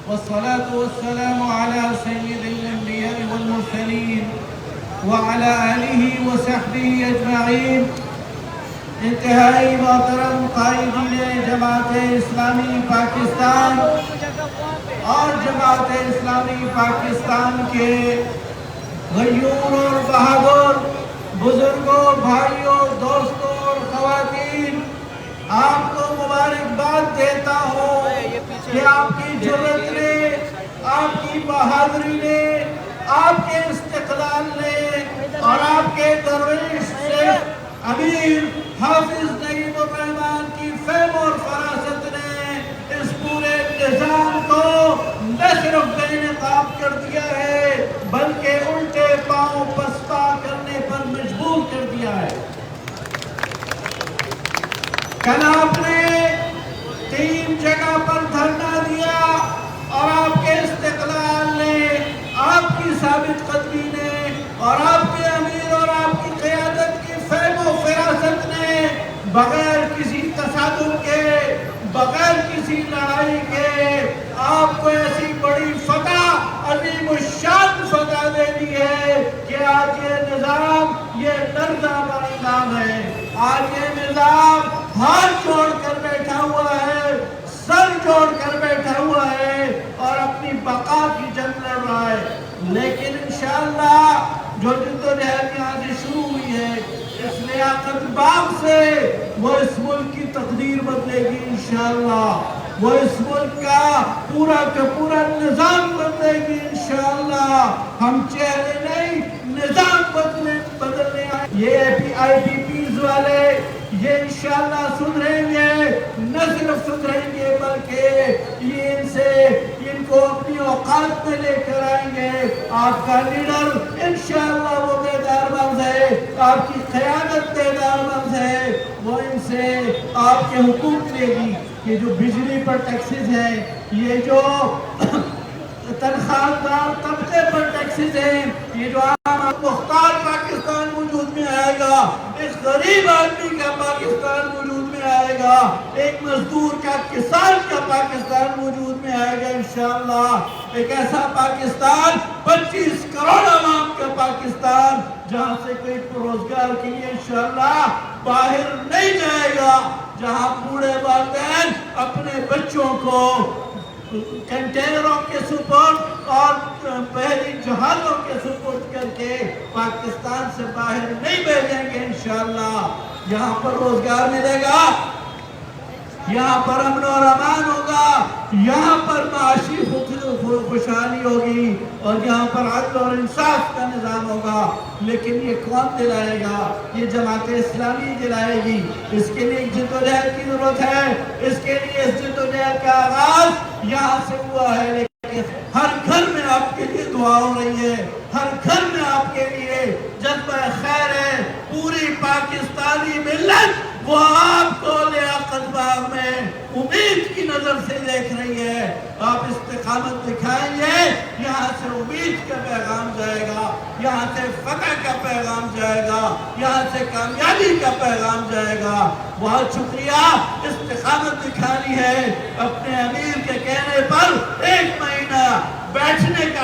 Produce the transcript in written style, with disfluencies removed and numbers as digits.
والصلاة والسلام على سيد الأنبياء والمرسلين وعلى آله وصحبه أجمعين. انتہائی محترم قائدین جماعت اسلامی پاکستان اور جماعت اسلامی پاکستان کے غیور اور بہادر بزرگوں، بھائیوں، دوستوں اور خواتین، آپ کو مبارکباد دیتا ہوں کہ آپ کی جرأت نے، آپ کی بہادری نے، آپ کے استقلال نے اور آپ کے درویش سے امیر حافظ نعیم الرحمن کی فہم اور فراست نے اس پورے نظام کو نہ صرف بے نقاب کر دیا ہے بلکہ الٹے پاؤں پسپا کرنے پر مجبور کر دیا ہے. کل آپ نے 3 جگہ پر دھرنا دیا اور آپ کے استقلال نے، آپ کی ثابت قدمی نے اور آپ کے امیر اور آپ کی قیادت کی فہم و فراست نے بغیر کسی تصادم کے، بغیر کسی لڑائی کے آپ کو ایسی بڑی فتح، عظیم الشان فتح دے دی ہے کہ آج یہ نظام، یہ لرزہ بر نظام ہے. آج یہ نظام ہاتھ جوڑ کر بیٹھا ہوا ہے، سر جوڑ کر بیٹھا ہوا ہے اور اپنی بقا کی جنگ لڑ رہا ہے. لیکن انشاءاللہ جو جدوجہد یہاں سے شروع ہوئی ہے، اس لیاقت باغ سے وہ اس ملک کی تقدیر بدلے گی انشاءاللہ. وہ اس ملک کا پورا نظام بدلے گی انشاءاللہ. ہم چہرے نہیں، نظام بدلنے آئے. یہ آئی پی پیز والے یہ انشاءاللہ سدھریں گے، نہ صرف سدھریں گے بلکہ ان کو اپنی اوقات میں لے کر آئیں گے. آپ کا لیڈر انشاءاللہ وہ بیدار مغز ہے، آپ کی قیادت بیدار مغز ہے. وہ ان سے آپ کے حقوق لے گی. یہ جو بجلی پر ٹیکسز ہیں، یہ جو تنخواہ دار طبقے پر ٹیکسز ہیں، یہ جو عام مختار پاکستان وجود میں آئے گا، ایک غریب آدمی کا پاکستان وجود میں آئے گا، ایک مزدور کا، کسان کا پاکستان وجود میں آئے گا انشاءاللہ. ایک ایسا پاکستان، 25 کروڑ عوام کا پاکستان، جہاں سے کوئی روزگار کے لیے انشاءاللہ باہر نہیں جائے گا، جہاں بوڑھے والدین اپنے بچوں کو کنٹینروں کے سپورٹ اور بحری جہازوں کے سپورٹ کر کے پاکستان سے باہر نہیں بھیجیں گے انشاءاللہ. یہاں پر روزگار ملے گا، یہاں پر امن اور امان ہوگا، یہاں پر معاشی خوشحالی ہوگی اور یہاں پر عدل اور انصاف کا نظام ہوگا. لیکن یہ کون دلائے گا؟ یہ جماعت اسلامی دلائے گی. اس کے لیے جدوجہد کی ضرورت ہے. اس کے لیے اس جدوجہد کا آغاز یہاں سے ہوا ہے. لیکن ہر گھر میں آپ کے لیے دعا ہو رہی ہے، ہر گھر میں آپ کے لیے جذبہ خیر ہے. پوری پاکستانی ملت وہ آپ کو لیاقت باغ میں امید کی نظر سے دیکھ رہی ہے. آپ استقامت دکھائیں گے، یہاں سے امید کا پیغام جائے گا، یہاں سے فتح کا پیغام جائے گا، یہاں سے کامیابی کا پیغام جائے گا. بہت شکریہ. استقامت دکھانی ہے. اپنے امیر کے کہنے پر 1 مہینہ بیٹھنے کا